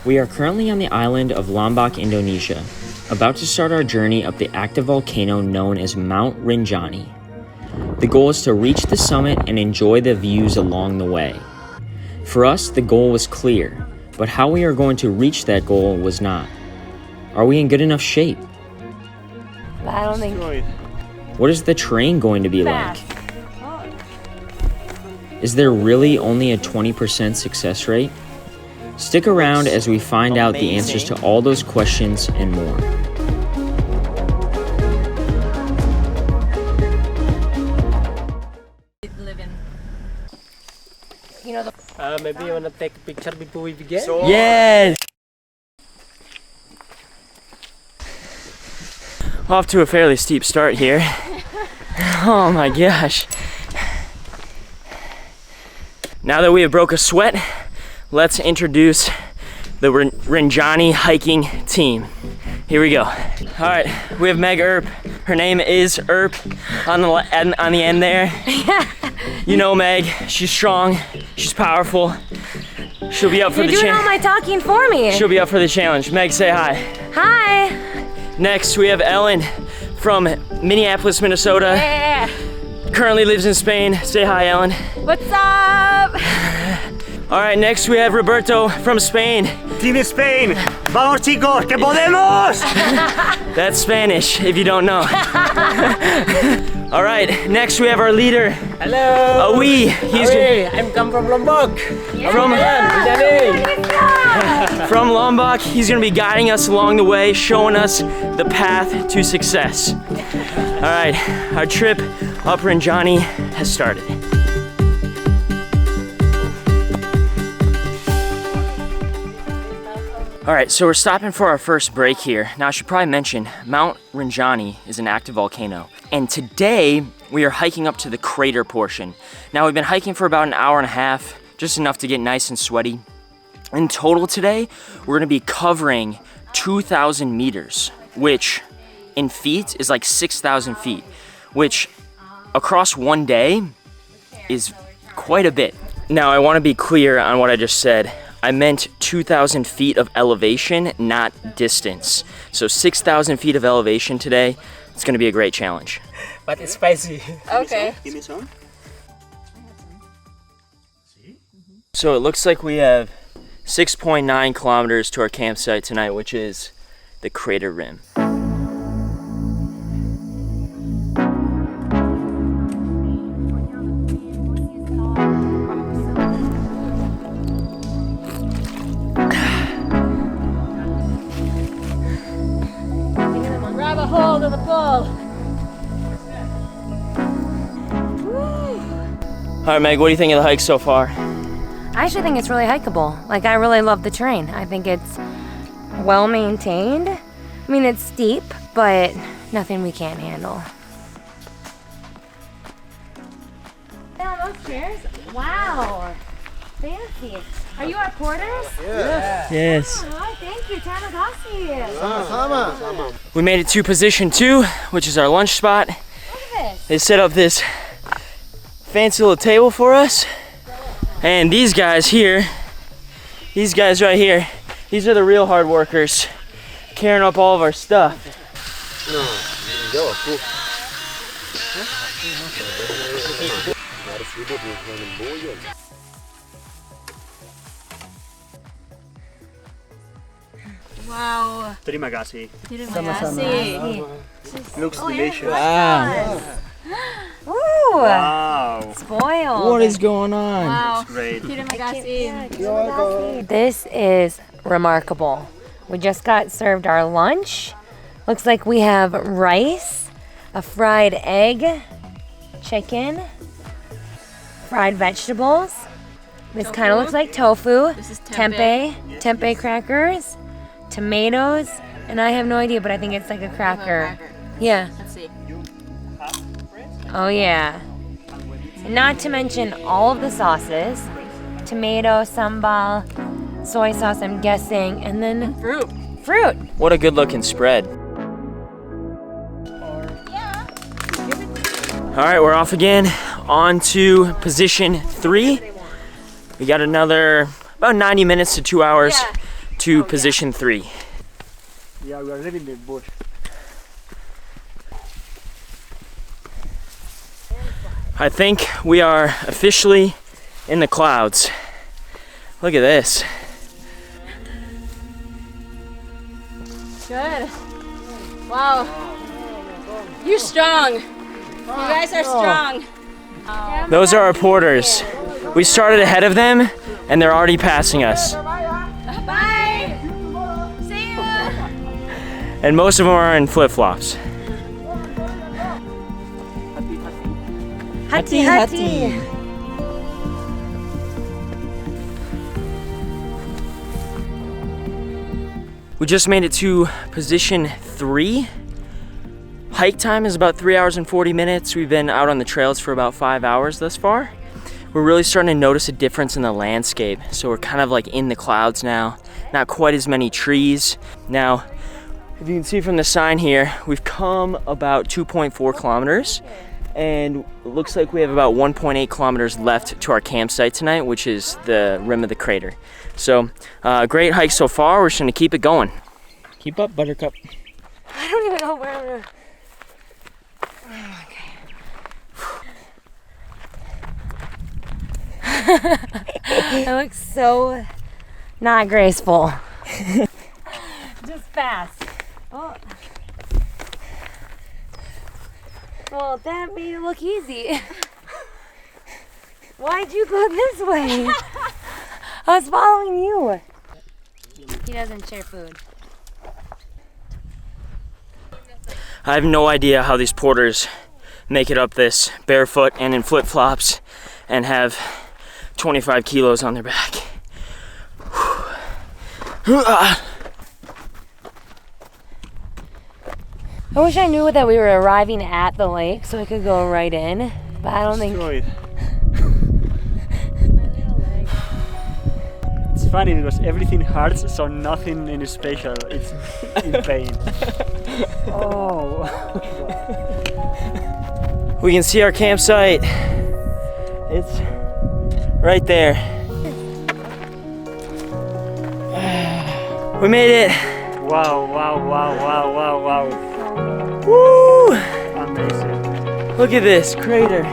We are currently on the island of Lombok, Indonesia, about to start our journey up the active volcano known as Mount Rinjani. The goal is to reach the summit and enjoy the views along the way. For us, the goal was clear, but how we are going to reach that goal was not. Are we in good enough shape? I don't think. What is the terrain going to be like? Is there really only a 20% success rate? Stick around as we find out the answers to all those questions and more. Maybe you wanna take a picture before we begin? Yes! Off to a fairly steep start here. Oh my gosh. Now that we have broke a sweat, let's introduce the Rinjani hiking team. Here we go. All right, we have Meg Earp. Her name is Earp on the end there. You know Meg, she's strong, she's powerful. She'll be up for the challenge. You're doing all my talking for me. She'll be up for the challenge. Meg, say hi. Hi. Next, we have Ellen from Minneapolis, Minnesota. Yeah. Currently lives in Spain. Say hi, Ellen. What's up? All right, next we have Roberto from Spain. Team Spain, vamos chicos, que podemos! That's Spanish, if you don't know. All right, next we have our leader. Hello! Awi. I'm come from Lombok. From Lombok, he's gonna be guiding us along the way, showing us the path to success. All right, our trip up Rinjani has started. All right, so we're stopping for our first break here. Now I should probably mention, Mount Rinjani is an active volcano. And today, we are hiking up to the crater portion. Now we've been hiking for about an hour and a half, just enough to get nice and sweaty. In total today, we're gonna be covering 2,000 meters, which in feet is like 6,000 feet, which across one day is quite a bit. Now I wanna be clear on what I just said. I meant 2,000 feet of elevation, not distance. So 6,000 feet of elevation today. It's gonna be a great challenge. But it's spicy. Okay. Give me some. So it looks like we have 6.9 kilometers to our campsite tonight, which is the crater rim. Grab a hold of the pole. All right, Meg, what do you think of the hike so far? I actually think it's really hikeable. Like, I really love the terrain. I think it's well maintained. I mean, it's steep, but nothing we can't handle. Those chairs? Wow. Fancy. Are you our porters? Yes. Oh, thank you, Tamagotchi. We made it to position 2, which is our lunch spot. Look at this. They set up this fancy little table for us. And these guys here, these guys right here, these are the real hard workers, carrying up all of our stuff. Wow. Terima kasih. Looks delicious. Wow. Ooh. Wow. Spoiled. What is going on? Wow. Great. This is remarkable. We just got served our lunch. Looks like we have rice, a fried egg, chicken, fried vegetables. This kind of looks like tofu. This is Tempeh crackers, tomatoes, and I have no idea, but I think it's like a cracker. Yeah. Let's see. Oh yeah. And not to mention all of the sauces. Tomato, sambal, soy sauce, I'm guessing, and then fruit. What a good looking spread. All right, we're off again. On to position 3. We got another about 90 minutes to 2 hours to position 3. Yeah, we are leaving the bush. I think we are officially in the clouds. Look at this. Good. Wow. You're strong. You guys are strong. Those are our porters. We started ahead of them and they're already passing us. Bye. See you. And most of them are in flip-flops. Hati hati. We just made it to position 3. Hike time is about 3 hours and 40 minutes. We've been out on the trails for about 5 hours thus far. We're really starting to notice a difference in the landscape. So we're kind of like in the clouds now. Not quite as many trees. Now, if you can see from the sign here, we've come about 2.4 kilometers. And it looks like we have about 1.8 kilometers left to our campsite tonight, which is the rim of the crater. So, great hike so far. We're just gonna keep it going. Keep up, Buttercup. I don't even know where I'm gonna... Okay. It looks so not graceful. Just fast. Oh. Well, that made it look easy. Why'd you go this way? I was following you. He doesn't share food. I have no idea how these porters make it up this barefoot and in flip-flops and have 25 kilos on their back. I wish I knew that we were arriving at the lake so I could go right in, but I don't think... It's funny because everything hurts, so nothing in special. It's in pain. Oh. We can see our campsite. It's right there. We made it. Wow, wow, wow, wow, wow, wow. Woo! Amazing. Look at this crater.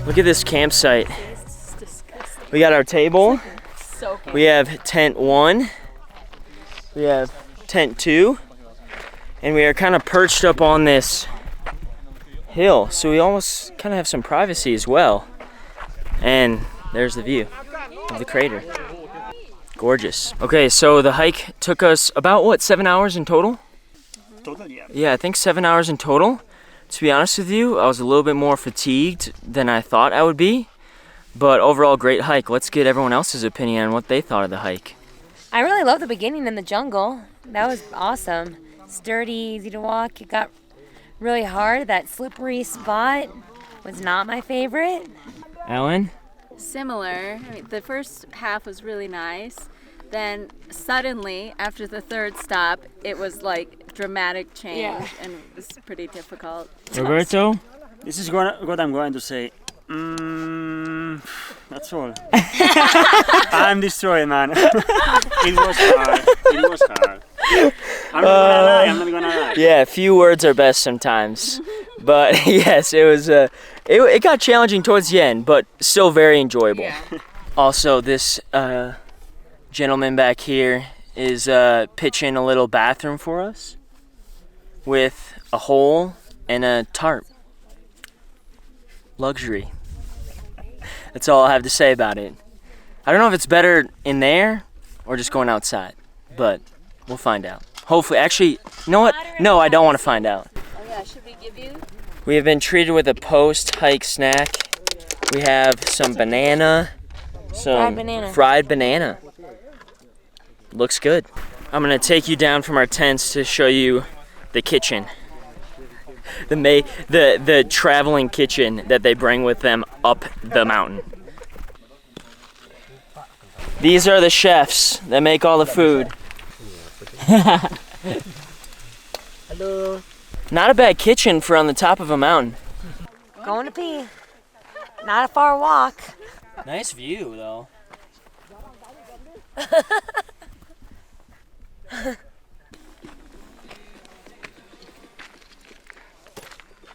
Look at this campsite. We got our table. We have tent 1. We have tent 2. And we are kind of perched up on this hill, so we almost kind of have some privacy as well. And there's the view of the crater. Gorgeous. Okay, so the hike took us about, what, 7 hours in total? Total, yeah. Yeah, I think 7 hours in total. To be honest with you, I was a little bit more fatigued than I thought I would be. But overall, great hike. Let's get everyone else's opinion on what they thought of the hike. I really love the beginning in the jungle. That was awesome. Sturdy, easy to walk. It got really hard. That slippery spot was not my favorite. Alan? Similar. I mean, the first half was really nice. Then suddenly, after the third stop, it was like dramatic change, and it was pretty difficult. Roberto? This is what I'm going to say. That's all. I'm destroyed, man. It was hard. It was hard. I'm not gonna lie. Yeah, few words are best sometimes. But yes, it was. It got challenging towards the end, but still very enjoyable. Yeah. Also, this gentleman back here is pitching a little bathroom for us with a hole and a tarp. Luxury. That's all I have to say about it. I don't know if it's better in there or just going outside, but we'll find out. Hopefully, actually, you know what? No, I don't want to find out. Oh yeah, should we give you? We have been treated with a post-hike snack. We have some banana, some fried banana. Looks good. I'm gonna take you down from our tents to show you the kitchen. The traveling kitchen that they bring with them up the mountain. These are the chefs that make all the food. Hello. Not a bad kitchen for on the top of a mountain. Going to pee. Not a far walk. Nice view, though.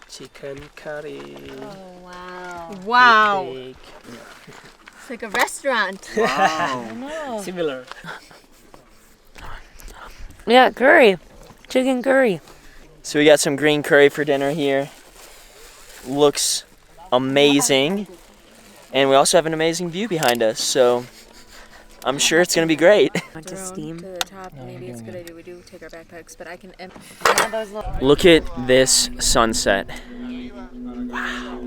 Chicken curry. Oh, wow. Wow. Steak. It's like a restaurant. Wow. Similar. Yeah, curry. Chicken curry. So we got some green curry for dinner here. Looks amazing. And we also have an amazing view behind us, so I'm sure it's gonna be great. Went to steam. To the top, maybe it's a good idea we do take our backpacks, but I can empty. Look at this sunset. Wow.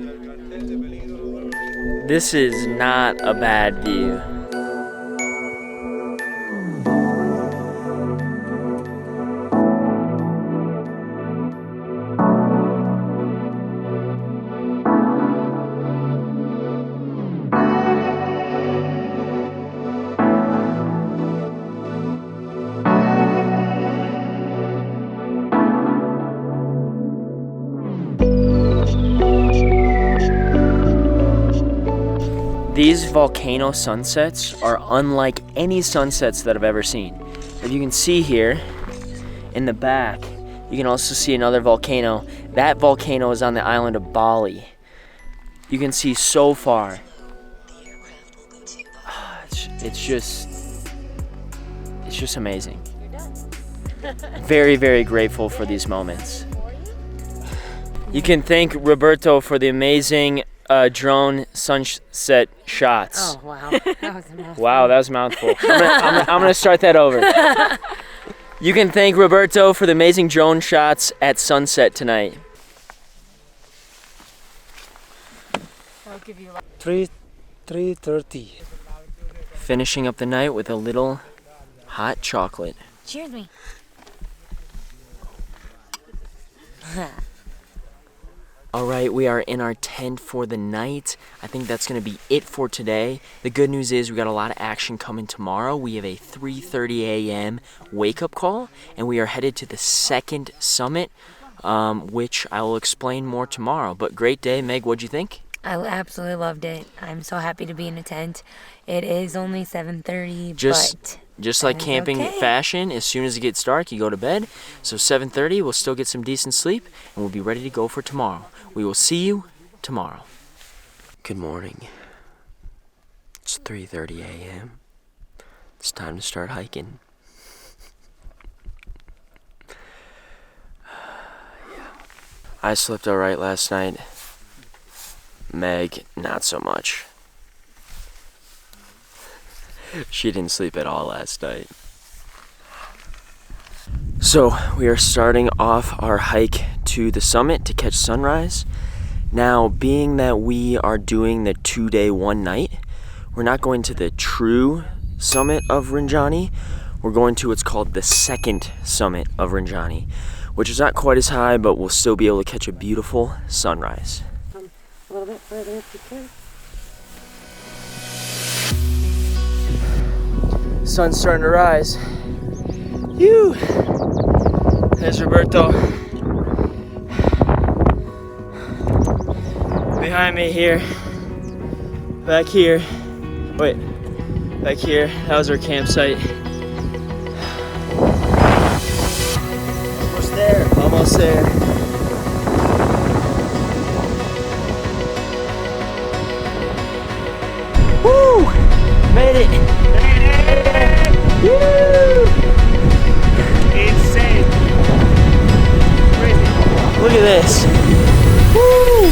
This is not a bad view. These volcano sunsets are unlike any sunsets that I've ever seen. If you can see here in the back, you can also see another volcano. That volcano is on the island of Bali. You can see so far. It's just amazing. Very, very grateful for these moments. You can thank Roberto for the amazing drone sunset shots. Oh, wow. That was a mouthful. Wow, that was a mouthful. I'm gonna start that over. You can thank Roberto for the amazing drone shots at sunset tonight. 3:30. Finishing up the night with a little hot chocolate. Cheers me. All right, we are in our tent for the night. I think that's going to be it for today. The good news is we got a lot of action coming tomorrow. We have a 3:30 a.m. wake-up call, and we are headed to the second summit, which I will explain more tomorrow. But great day. Meg, what'd you think? I absolutely loved it. I'm so happy to be in a tent. It is only 7:30, Just like that is camping okay. fashion, as soon as it gets dark, you go to bed. So 7:30, we'll still get some decent sleep, and we'll be ready to go for tomorrow. We will see you tomorrow. Good morning. It's 3:30 a.m. It's time to start hiking. I slept all right last night. Meg, not so much. She didn't sleep at all last night. So we are starting off our hike to the summit to catch sunrise. Now, being that we are doing the 2-day, 1-night, we're not going to the true summit of Rinjani. We're going to what's called the second summit of Rinjani, which is not quite as high, but we'll still be able to catch a beautiful sunrise. A little bit further if you can. Sun's starting to rise. Phew. There's Roberto. Behind me here. Back here. Wait. Back here. That was our campsite. Almost there. Almost there. Woo! Made it! Woo! Insane. Crazy. Look at this. Woo!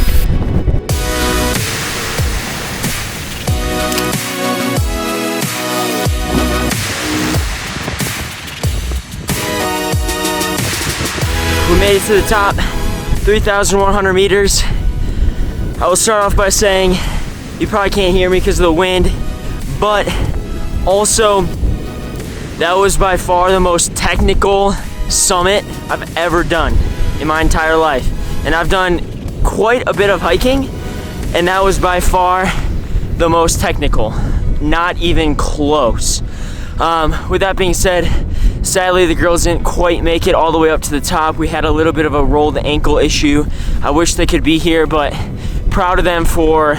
We made it to the top, 3,100 meters. I will start off by saying you probably can't hear me because of the wind, but also that was by far the most technical summit I've ever done in my entire life. And I've done quite a bit of hiking, and that was by far the most technical, not even close. With that being said, Sadly, the girls didn't quite make it all the way up to the top. We had a little bit of a rolled ankle issue. I wish they could be here, but proud of them for,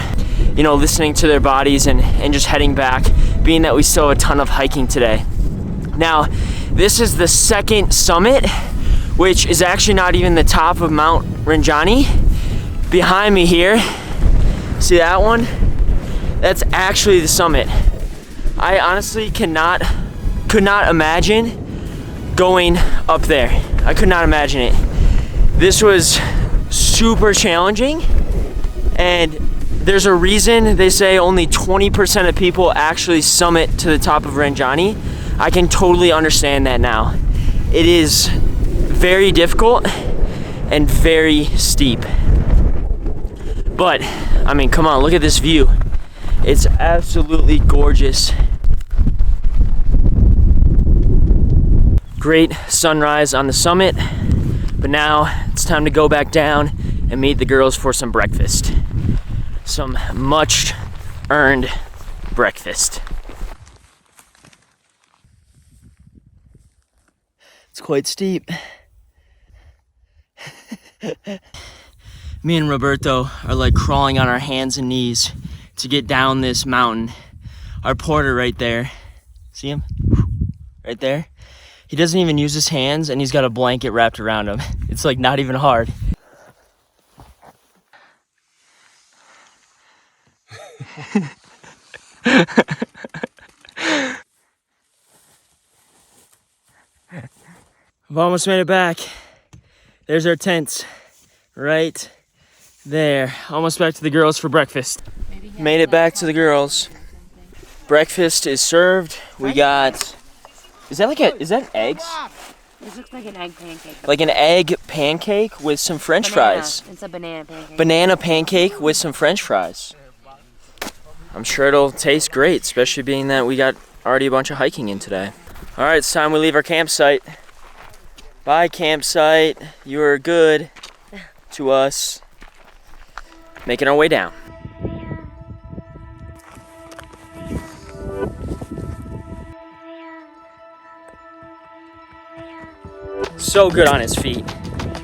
you know, listening to their bodies and just heading back, being that we still have a ton of hiking today. Now, this is the second summit, which is actually not even the top of Mount Rinjani. Behind me here, see that one? That's actually the summit. I honestly could not imagine going up there. I could not imagine it. This was super challenging, and there's a reason they say only 20% of people actually summit to the top of Rinjani. I can totally understand that now. It is very difficult and very steep. But, I mean, come on, look at this view. It's absolutely gorgeous. Great sunrise on the summit, but now it's time to go back down and meet the girls for some breakfast. Some much earned breakfast. It's quite steep. Me and Roberto are like crawling on our hands and knees to get down this mountain. Our porter right there, see him? Right there? He doesn't even use his hands, and he's got a blanket wrapped around him. It's like not even hard. I've almost made it back. There's our tents right there. Almost back to the girls for breakfast. Made it back to the girls. Breakfast is served. We got, is that eggs? This looks like an egg pancake. Like an egg pancake with some French fries. It's a banana pancake. Banana pancake with some French fries. I'm sure it'll taste great, especially being that we got already a bunch of hiking in today. All right, it's time we leave our campsite. Bye, campsite. You were good to us. Making our way down. So good on his feet.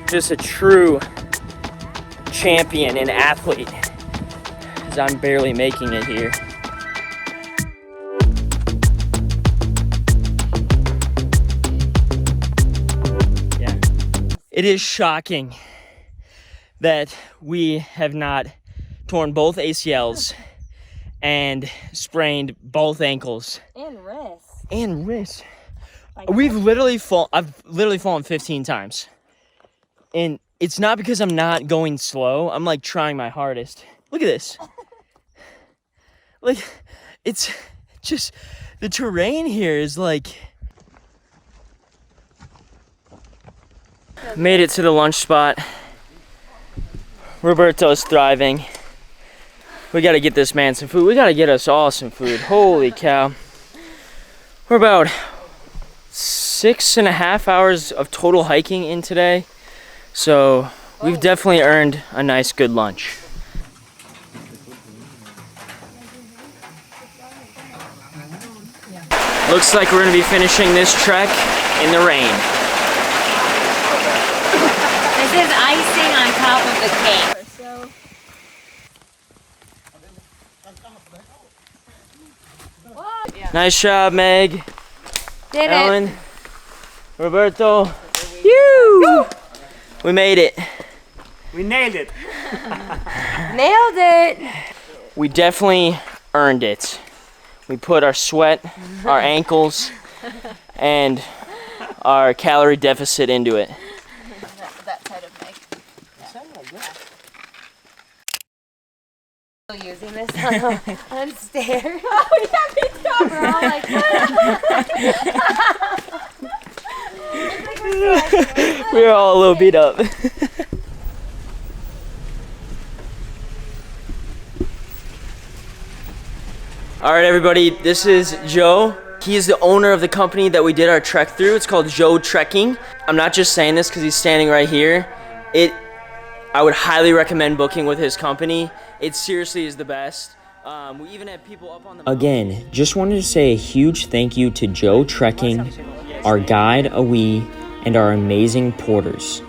Just a true champion and athlete. As I'm barely making it here. Yeah. It is shocking that we have not torn both ACLs and sprained both ankles. And wrists. I've literally fallen 15 times. And it's not because I'm not going slow. I'm like trying my hardest. Look at this. Like, it's just, the terrain here is like. Made it to the lunch spot. Roberto's thriving. We gotta get this man some food. We gotta get us all some food. Holy cow. We're about 6.5 hours of total hiking in today. So we've definitely earned a nice good lunch. Looks like we're gonna be finishing this trek in the rain. This is icing on top of the cake. Nice job, Meg, Did Ellen, it. Roberto. Woo! We made it. We nailed it. Nailed it. We definitely earned it. We put our sweat, our ankles, and our calorie deficit into it. That side of Meg. Still using this on stairs. Oh yeah, me too. We're all like. We're all a little beat up. All right, everybody, this is Joe. He is the owner of the company that we did our trek through. It's called Joe Trekking. I'm not just saying this because he's standing right here. I would highly recommend booking with his company. It seriously is the best. We even had people up on the mountain. Again, just wanted to say a huge thank you to Joe Trekking our guide Awi, and our amazing porters.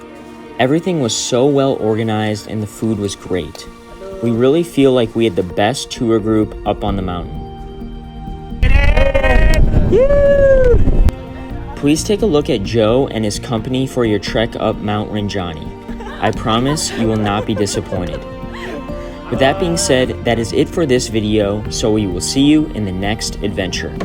Everything was so well organized and the food was great. We really feel like we had the best tour group up on the mountain. Please take a look at Joe and his company for your trek up Mount Rinjani. I promise you will not be disappointed. With that being said, that is it for this video, so we will see you in the next adventure.